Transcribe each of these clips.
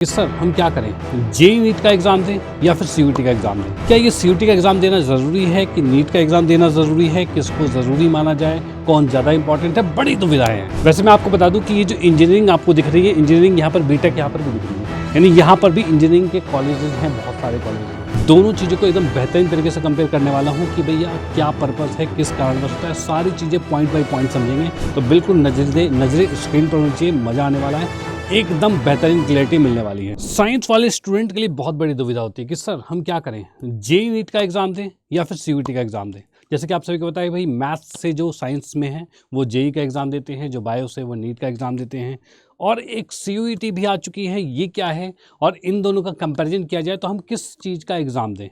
कि सर हम क्या करें, जेईई नीट का एग्जाम दें या फिर सीयूईटी का एग्जाम दें। क्या ये सीयूईटी का एग्जाम देना जरूरी है कि नीट का एग्जाम देना जरूरी है, किसको जरूरी माना जाए, कौन ज्यादा इंपॉर्टेंट है, बड़ी दुविधाएं हैं। वैसे मैं आपको बता दूं कि ये जो इंजीनियरिंग आपको दिख रही है, इंजीनियरिंग यहाँ पर बीटेक यहाँ पर भी दिख रही है, यानी यहाँ पर भी इंजीनियरिंग के कॉलेजेस हैं, बहुत सारे कॉलेजेस हैं। दोनों चीज़ों को एकदम बेहतरीन तरीके से कंपेयर करने वाला हूँ कि भैया क्या पर्पस है, किस कारणवश होता है, सारी चीज़ें पॉइंट बाय पॉइंट समझेंगे। तो बिल्कुल नजरे स्क्रीन पर होनी चाहिए, मजा आने वाला है, एकदम बेहतरीन क्लैरिटी मिलने वाली है। साइंस वाले स्टूडेंट के लिए बहुत बड़ी दुविधा होती है कि सर हम क्या करें, जेईई नीट का एग्जाम दें या फिर सीयूईटी का एग्जाम दें। जैसे कि आप सभी को पता है भाई, मैथ्स से जो साइंस में है वो जेईई का एग्जाम देते हैं, जो बायो से वो नीट का एग्जाम देते हैं, और एक सीयूईटी भी आ चुकी है। ये क्या है, और इन दोनों का कंपैरिजन किया जाए तो हम किस चीज़ का एग्जाम दें।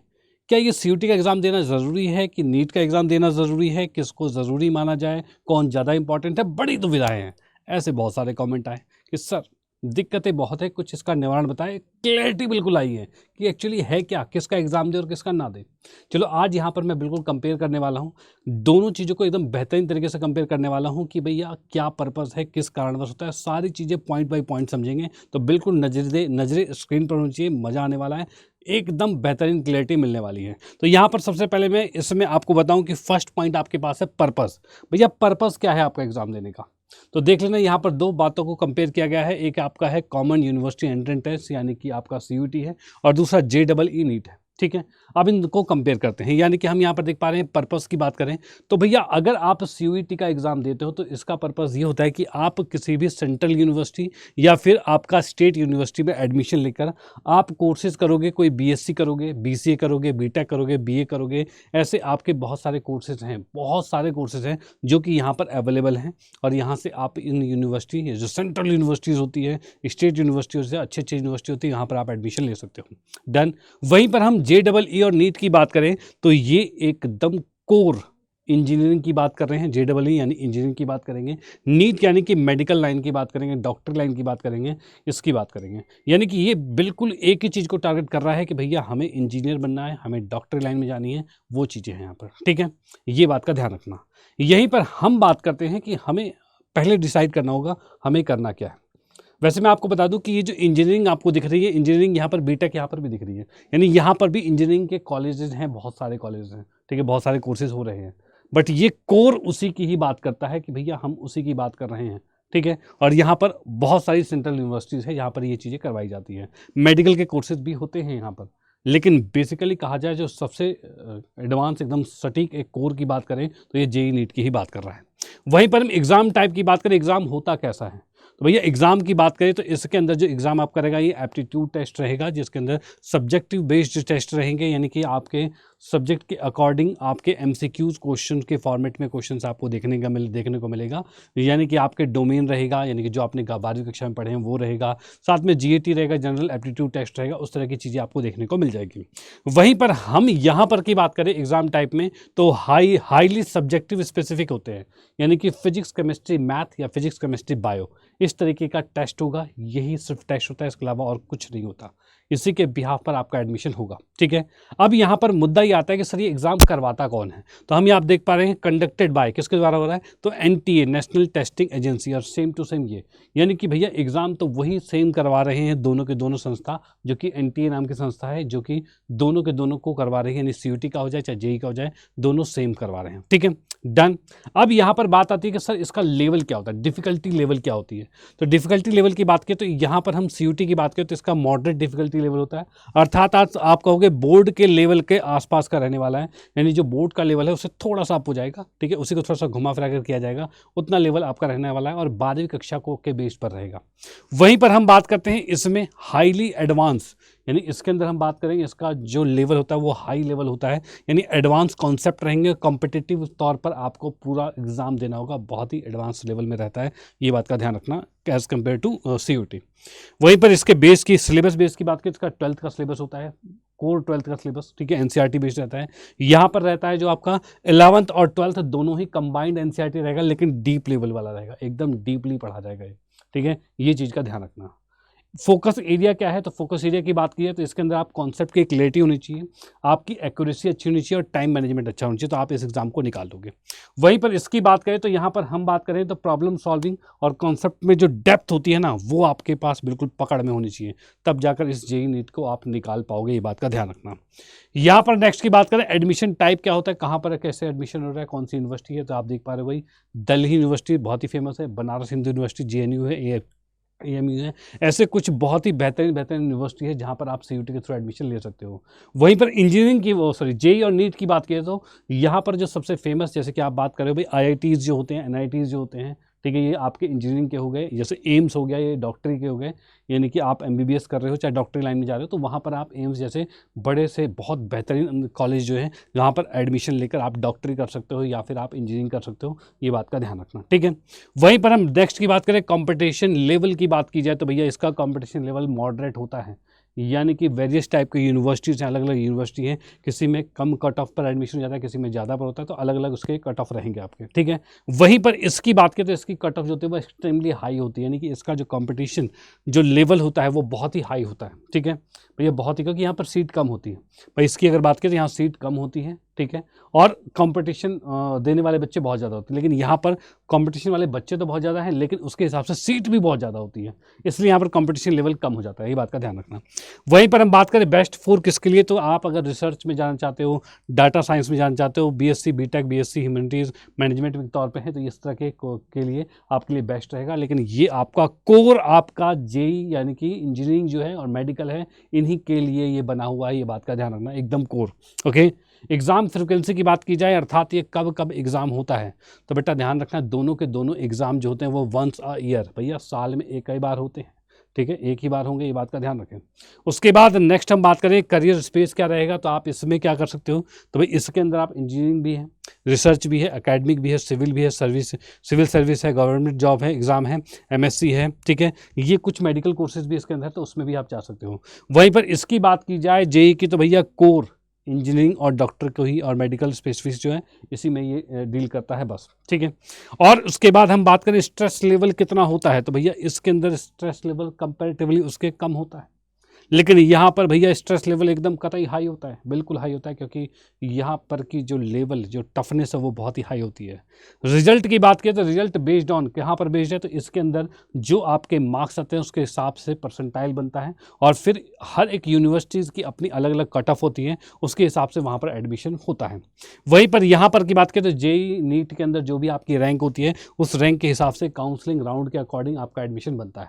क्या ये सीयूईटी का एग्जाम देना ज़रूरी है कि नीट का एग्जाम देना ज़रूरी है, किसको ज़रूरी माना जाए, कौन ज़्यादा इंपॉर्टेंट है, बड़ी दुविधाएं हैं। ऐसे बहुत सारे कमेंट आए कि सर दिक्कतें बहुत है, कुछ इसका निवारण बताएं। क्लैरिटी बिल्कुल आई है कि एक्चुअली है क्या, किसका एग्जाम दे और किसका ना दे। चलो आज यहाँ पर मैं बिल्कुल कंपेयर करने वाला हूँ, दोनों चीज़ों को एकदम बेहतरीन तरीके से कंपेयर करने वाला हूँ कि भैया क्या पर्पस है, किस कारणवश होता है, सारी चीज़ें पॉइंट बाय पॉइंट समझेंगे। तो बिल्कुल नजरे स्क्रीन पर होनी चाहिए, मज़ा आने वाला है, एकदम बेहतरीन क्लैरिटी मिलने वाली है। तो यहाँ पर सबसे पहले मैं इसमें आपको बताऊं कि फर्स्ट पॉइंट आपके पास है पर्पस। भैया पर्पस क्या है आपका एग्जाम देने का, तो देख लेना। यहाँ पर दो बातों को कंपेयर किया गया है, एक आपका है कॉमन यूनिवर्सिटी एंट्रेंस टेस्ट यानी कि आपका सीयूईटी है, और दूसरा जेईई नीट है। ठीक है, अब इनको कंपेयर करते हैं, यानी कि हम यहाँ पर देख पा रहे हैं पर्पस की बात करें तो भैया अगर आप सीयूईटी का एग्जाम देते हो तो इसका पर्पस ये होता है कि आप किसी भी सेंट्रल यूनिवर्सिटी या फिर आपका स्टेट यूनिवर्सिटी में एडमिशन लेकर आप कोर्सेज करोगे, कोई बीएससी करोगे, बीसीए करोगे, बीटेक करोगे, बीए करोगे। ऐसे आपके बहुत सारे कोर्सेज हैं, बहुत सारे कोर्सेज हैं जो कि यहाँ पर अवेलेबल हैं, और यहाँ से आप इन यूनिवर्सिटी, जो सेंट्रल यूनिवर्सिटीज़ होती है, स्टेट यूनिवर्सिटी से अच्छी अच्छी यूनिवर्सिटी होती है, यहाँ पर आप एडमिशन ले सकते हो। डन। वहीं पर हम जेईई और नीट की बात करें तो ये एकदम कोर इंजीनियरिंग की बात कर रहे हैं। जेईई यानी इंजीनियरिंग की बात करेंगे, नीट यानी कि मेडिकल लाइन की बात करेंगे, डॉक्टर लाइन की बात करेंगे, इसकी बात करेंगे। यानी कि ये बिल्कुल एक ही चीज़ को टारगेट कर रहा है कि भैया हमें इंजीनियर बनना है, हमें डॉक्टर लाइन में जानी है, वो चीज़ें हैं यहाँ पर। ठीक है, ये बात का ध्यान रखना। यहीं पर हम बात करते हैं कि हमें पहले डिसाइड करना होगा हमें करना क्या है। वैसे मैं आपको बता दूं कि ये जो इंजीनियरिंग आपको दिख रही है, इंजीनियरिंग यहाँ पर बीटेक यहाँ पर भी दिख रही है, यानी यहाँ पर भी इंजीनियरिंग के कॉलेजेस हैं, बहुत सारे कॉलेजेस हैं। ठीक है, बहुत सारे कोर्सेज हो रहे हैं, बट ये कोर उसी की ही बात करता है कि भैया हम उसी की बात कर रहे हैं। ठीक है, और यहाँ पर बहुत सारी सेंट्रल यूनिवर्सिटीज़ है, यहाँ पर ये चीज़ें करवाई जाती हैं। मेडिकल के कोर्सेज भी होते हैं यहाँ पर, लेकिन बेसिकली कहा जाए जो सबसे एडवांस एकदम सटीक एक कोर की बात करें तो ये जेईई नीट की ही बात कर रहा है। वहीं पर हम एग्ज़ाम टाइप की बात करें, एग्ज़ाम होता कैसा है, तो भैया एग्जाम की बात करें तो इसके अंदर जो एग्जाम आप करेगा ये एप्टीट्यूड टेस्ट रहेगा, जिसके अंदर सब्जेक्टिव बेस्ड टेस्ट रहेंगे, यानी कि आपके सब्जेक्ट के अकॉर्डिंग आपके एमसीक्यूज क्वेश्चन के फॉर्मेट में क्वेश्चंस आपको देखने को मिलेगा। यानी कि आपके डोमेन रहेगा, यानी कि जो आपने 12वीं कक्षा में पढ़े हैं वो रहेगा, साथ में जीएटी रहेगा, जनरल एप्टीट्यूड टेस्ट रहेगा, उस तरह की चीज़ें आपको देखने को मिल जाएगी। वहीं पर हम यहाँ पर की बात करें एग्जाम टाइप में तो हाईली सब्जेक्टिव स्पेसिफिक होते हैं, यानी कि फिजिक्स केमिस्ट्री मैथ या फिजिक्स केमिस्ट्री बायो, इस तरीके का टेस्ट होगा। यही सिर्फ टेस्ट होता है, इसके अलावा और कुछ नहीं होता। इसी के बिहाफ पर आपका एडमिशन होगा। ठीक है, अब यहाँ पर मुद्दा ये आता है कि सर ये एग्जाम करवाता कौन है, तो हम यहाँ देख पा रहे हैं कंडक्टेड बाय, किसके द्वारा हो रहा है, तो एनटीए, नेशनल टेस्टिंग एजेंसी, और सेम टू सेम ये, यानी कि भैया एग्जाम तो वही सेम करवा रहे हैं, दोनों के दोनों संस्था, जो कि एनटीए नाम की संस्था है, जो कि दोनों के दोनों को करवा रही है, यानी सीयूटी का हो जाए चाहे जेईई का हो जाए, दोनों सेम करवा रहे हैं। ठीक है, डन। अब यहाँ पर बात आती है कि सर इसका लेवल क्या होता है, डिफिकल्टी लेवल क्या होती है। तो डिफिकल्टी लेवल की बात करें तो यहाँ पर हम सीयूटी की बात करें तो इसका मॉडरेट डिफिकल्टी लेवल होता है, अर्थात आज आप कहोगे बोर्ड के लेवल के आसपास का रहने वाला है, यानी जो बोर्ड का लेवल है उससे थोड़ा सा अप हो जाएगा। ठीक है, उसी को थोड़ा सा घुमा फिरा कर किया जाएगा, उतना लेवल आपका रहने वाला है, और 12वीं कक्षा को के बेस पर रहेगा। वहीं पर हम बात करते हैं इसमें हाईली एडवांस, यानी इसके अंदर हम बात करेंगे इसका जो लेवल होता है वो हाई लेवल होता है, यानी एडवांस कॉन्सेप्ट रहेंगे, कॉम्पिटिटिव तौर पर आपको पूरा एग्जाम देना होगा, बहुत ही एडवांस लेवल में रहता है, ये बात का ध्यान रखना एज कम्पेयर टू सीयूटी। वहीं पर इसके बेस की सिलेबस बेस की बात करें, इसका 12th का सिलेबस होता है, कोर 12th का सिलेबस। ठीक है, एनसीईआरटी बेस्ड रहता है। यहाँ पर रहता है जो आपका 11th और 12th दोनों ही कंबाइंड एनसीईआरटी रहेगा, लेकिन डीप लेवल वाला रहेगा, एकदम डीपली पढ़ा जाएगा ये। ठीक है, ये चीज़ का ध्यान रखना। फोकस एरिया क्या है, तो फोकस एरिया की बात की जाए तो इसके अंदर आप कॉन्सेप्ट की क्लैरिटी होनी चाहिए, आपकी एक्यूरेसी अच्छी होनी चाहिए और टाइम मैनेजमेंट अच्छा होना चाहिए, तो आप इस एग्जाम को निकाल दोगे। वहीं पर इसकी बात करें तो यहाँ पर हम बात करें तो प्रॉब्लम सॉल्विंग और कॉन्सेप्ट में जो डेप्थ होती है ना, वो आपके पास बिल्कुल पकड़ में होनी चाहिए, तब जाकर इस जेईई नीट को आप निकाल पाओगे, ये बात का ध्यान रखना। यहाँ पर नेक्स्ट की बात करें, एडमिशन टाइप क्या होता है, कहाँ पर कैसे एडमिशन हो रहा है, कौन सी यूनिवर्सिटी है, तो आप देख पा रहे हो भाई दिल्ली यूनिवर्सिटी बहुत ही फेमस है, बनारस हिंदू यूनिवर्सिटी, जेएनयू है, एएमयू है, ऐसे कुछ बहुत ही बेहतरीन बेहतरीन यूनिवर्सिटी है जहाँ पर आप सीयूटी के थ्रू एडमिशन ले सकते हो। वहीं पर इंजीनियरिंग की वो सॉरी जेईई और नीट की बात करें तो यहाँ पर जो सबसे फेमस, जैसे कि आप बात करें भाई आईआईटीज़ जो होते हैं, एनआईटीज़ जो होते हैं, ठीक है, ये आपके इंजीनियरिंग के हो गए, जैसे एम्स हो गया, ये डॉक्टरी के हो गए, यानी कि आप एमबीबीएस कर रहे हो चाहे डॉक्टरी लाइन में जा रहे हो, तो वहाँ पर आप एम्स जैसे बड़े से बहुत बेहतरीन कॉलेज जो है, जहाँ पर एडमिशन लेकर आप डॉक्टरी कर सकते हो या फिर आप इंजीनियरिंग कर सकते हो, ये बात का ध्यान रखना, ठीक है। वहीं पर हम नेक्स्ट की बात करें, कंपटीशन लेवल की बात की जाए तो भैया इसका कंपटीशन लेवल मॉडरेट होता है, यानी कि वेरियस टाइप की यूनिवर्सिटीज़ हैं, अलग अलग यूनिवर्सिटी हैं, किसी में कम कट ऑफ पर एडमिशन हो जाता है, किसी में ज़्यादा पर होता है, तो अलग अलग उसके कट ऑफ रहेंगे आपके, ठीक है। वहीं पर इसकी बात करें तो इसकी कट ऑफ जो होती है वो एक्सट्रीमली हाई होती है, यानी कि इसका जो कंपटीशन जो लेवल होता है वो बहुत ही हाई होता है, ठीक है भैया, बहुत ही, क्योंकि यहाँ पर सीट कम होती है भाई, इसकी अगर बात करें तो यहाँ सीट कम होती है, ठीक है, और कंपटीशन देने वाले बच्चे बहुत ज़्यादा होते हैं, लेकिन यहाँ पर कंपटीशन वाले बच्चे तो बहुत ज़्यादा हैं, लेकिन उसके हिसाब से सीट भी बहुत ज़्यादा होती है, इसलिए यहाँ पर कंपटीशन लेवल कम हो जाता है, ये बात का ध्यान रखना। वहीं पर हम बात करें बेस्ट फोर किसके लिए, तो आप अगर रिसर्च में जाना चाहते हो, डाटा साइंस में जाना चाहते हो, BSc BTech, BSc humanities management के तौर पे है, तो इस तरह के लिए आपके लिए बेस्ट रहेगा। लेकिन ये आपका कोर आपका जेईई यानी कि इंजीनियरिंग जो है और मेडिकल है, इन्हीं के लिए ये बना हुआ है, ये बात का ध्यान रखना, एकदम कोर। ओके, एग्ज़ाम फ्रिक्वेंसी की बात की जाए, अर्थात ये कब कब एग्ज़ाम होता है, तो बेटा ध्यान रखना दोनों के दोनों एग्ज़ाम जो होते हैं वो वंस अ ईयर, भैया साल में एक ही बार होते हैं, ठीक है, एक ही बार होंगे, ये बात का ध्यान रखें। उसके बाद नेक्स्ट हम बात करें करियर स्पेस क्या रहेगा, तो आप इसमें क्या कर सकते हो, तो भाई इसके अंदर आप इंजीनियरिंग भी है, रिसर्च भी है, एकेडमिक भी है, सिविल भी है, सिविल सर्विस है, गवर्नमेंट जॉब है, एग्ज़ाम है, एमएससी है, ठीक है, ये कुछ मेडिकल कोर्सेज भी इसके अंदर है, तो उसमें भी आप जा सकते हो। वहीं पर इसकी बात की जाए जेईई की, तो भैया कोर इंजीनियरिंग और डॉक्टर को ही और मेडिकल स्पेसिफिक्स जो है इसी में ये डील करता है, बस, ठीक है। और उसके बाद हम बात करें स्ट्रेस लेवल कितना होता है, तो भैया इसके अंदर स्ट्रेस लेवल कंपैरेटिवली उसके कम होता है, लेकिन यहाँ पर भैया स्ट्रेस लेवल एकदम कतई हाई होता है, बिल्कुल हाई होता है, क्योंकि यहाँ पर की जो लेवल जो टफनेस है वो बहुत ही हाई होती है। रिजल्ट की बात करें तो रिजल्ट बेस्ड ऑन कहाँ पर बेस्ड है, तो इसके अंदर जो आपके मार्क्स आते हैं उसके हिसाब से परसेंटाइल बनता है, और फिर हर एक यूनिवर्सिटीज़ की अपनी अलग अलग कट ऑफ होती है, उसके हिसाब से वहाँ पर एडमिशन होता है। वहीं पर यहाँ पर की बात करें तो जेईई नीट के अंदर जो भी आपकी रैंक होती है, उस रैंक के हिसाब से काउंसलिंग राउंड के अकॉर्डिंग आपका एडमिशन बनता है,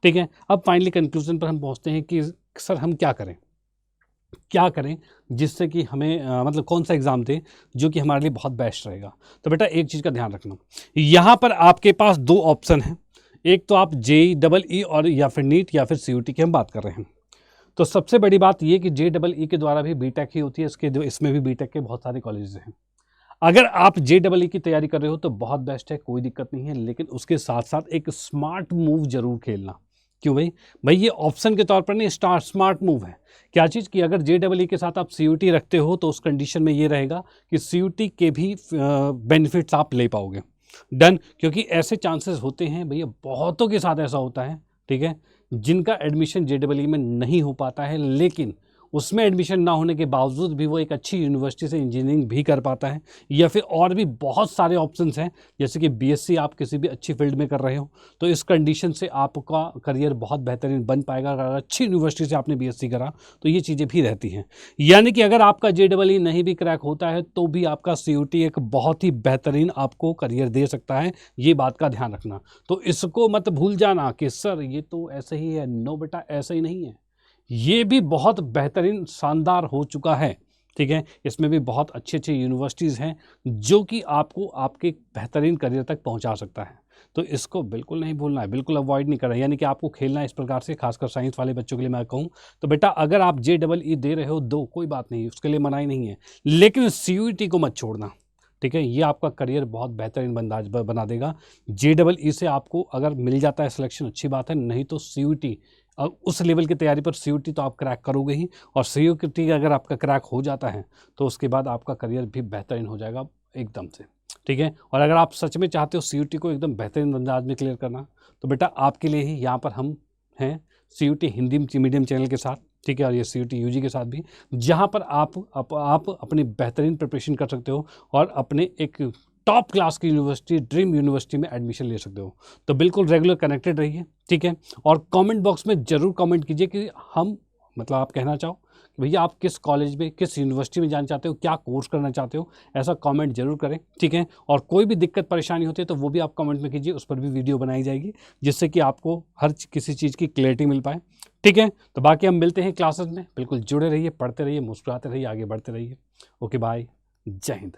ठीक है। अब फाइनली कंक्लूजन पर हम पहुँचते हैं कि सर हम क्या करें जिससे कि हमें मतलब कौन सा एग्ज़ाम दें जो कि हमारे लिए बहुत बेस्ट रहेगा। तो बेटा एक चीज़ का ध्यान रखना, यहाँ पर आपके पास दो ऑप्शन हैं, एक तो आप जेईई डबल ई और या फिर नीट या फिर सीयूटी की हम बात कर रहे हैं। तो सबसे बड़ी बात ये कि जे डबल ई के द्वारा भी बीटेक ही होती है, इसमें भी बीटेक के बहुत सारे कॉलेजेस हैं। अगर आप जे डबल ई की तैयारी कर रहे हो तो बहुत बेस्ट है, कोई दिक्कत नहीं है, लेकिन उसके साथ साथ एक स्मार्ट मूव जरूर खेलना। क्यों भाई? भाई ये ऑप्शन के तौर पर नहीं, स्मार्ट मूव है। क्या चीज़ कि अगर जे डबल ई के साथ आप सीयूटी रखते हो तो उस कंडीशन में ये रहेगा कि सीयूटी के भी बेनिफिट्स आप ले पाओगे। डन, क्योंकि ऐसे चांसेस होते हैं भैया, बहुतों के साथ ऐसा होता है, ठीक है, जिनका एडमिशन जे डबल ई में नहीं हो पाता है, लेकिन उसमें एडमिशन ना होने के बावजूद भी वो एक अच्छी यूनिवर्सिटी से इंजीनियरिंग भी कर पाता है, या फिर और भी बहुत सारे ऑप्शंस हैं, जैसे कि बीएससी आप किसी भी अच्छी फील्ड में कर रहे हो तो इस कंडीशन से आपका करियर बहुत बेहतरीन बन पाएगा। अगर अच्छी यूनिवर्सिटी से आपने बीएससी करा तो ये चीज़ें भी रहती हैं, यानी कि अगर आपका जे डबल ई नहीं भी क्रैक होता है तो भी आपका सीयूटी एक बहुत ही बेहतरीन आपको करियर दे सकता है, ये बात का ध्यान रखना। तो इसको मत भूल जाना कि सर ये तो ऐसे ही है, नो बेटा ऐसा ही नहीं है, ये भी बहुत बेहतरीन शानदार हो चुका है, ठीक है। इसमें भी बहुत अच्छी अच्छी यूनिवर्सिटीज़ हैं जो कि आपको आपके बेहतरीन करियर तक पहुंचा सकता है, तो इसको बिल्कुल नहीं भूलना है, बिल्कुल अवॉइड नहीं करना है, यानी कि आपको खेलना है इस प्रकार से, खासकर साइंस वाले बच्चों के लिए मैं कहूँ तो बेटा अगर आप जे डबल ई दे रहे हो दो, कोई बात नहीं, उसके लिए मनाही नहीं है, लेकिन सीयूईटी को मत छोड़ना, ठीक है, ये आपका करियर बहुत बेहतरीन बना देगा। जे डबल ई से आपको अगर मिल जाता है सिलेक्शन अच्छी बात है, नहीं तो सीयूईटी उस लेवल की तैयारी पर सीयूटी तो आप क्रैक करोगे ही, और सीयूटी अगर आपका क्रैक हो जाता है तो उसके बाद आपका करियर भी बेहतरीन हो जाएगा एकदम से, ठीक है। और अगर आप सच में चाहते हो सीयूटी को एकदम बेहतरीन अंदाज में क्लियर करना तो बेटा आपके लिए ही यहाँ पर हम हैं CUT हिंदी मीडियम चैनल के साथ, ठीक है, और ये CUT UG के साथ भी, जहाँ पर आप अपनी बेहतरीन प्रिपरेशन कर सकते हो और अपने एक टॉप क्लास की यूनिवर्सिटी, ड्रीम यूनिवर्सिटी में एडमिशन ले सकते हो। तो बिल्कुल रेगुलर कनेक्टेड रहिए, ठीक है, और कमेंट बॉक्स में ज़रूर कमेंट कीजिए कि हम मतलब आप कहना चाहो कि भैया आप किस कॉलेज में, किस यूनिवर्सिटी में जाना चाहते हो, क्या कोर्स करना चाहते हो, ऐसा कमेंट जरूर करें, ठीक है। और कोई भी दिक्कत परेशानी होती है तो वो भी आप कमेंट में कीजिए, उस पर भी वीडियो बनाई जाएगी, जिससे कि आपको किसी चीज़ की क्लैरिटी मिल पाए, ठीक है। तो बाकी हम मिलते हैं क्लासेस में, बिल्कुल जुड़े रहिए, पढ़ते रहिए, मुस्कुराते रहिए, आगे बढ़ते रहिए। ओके बाय, जय हिंद।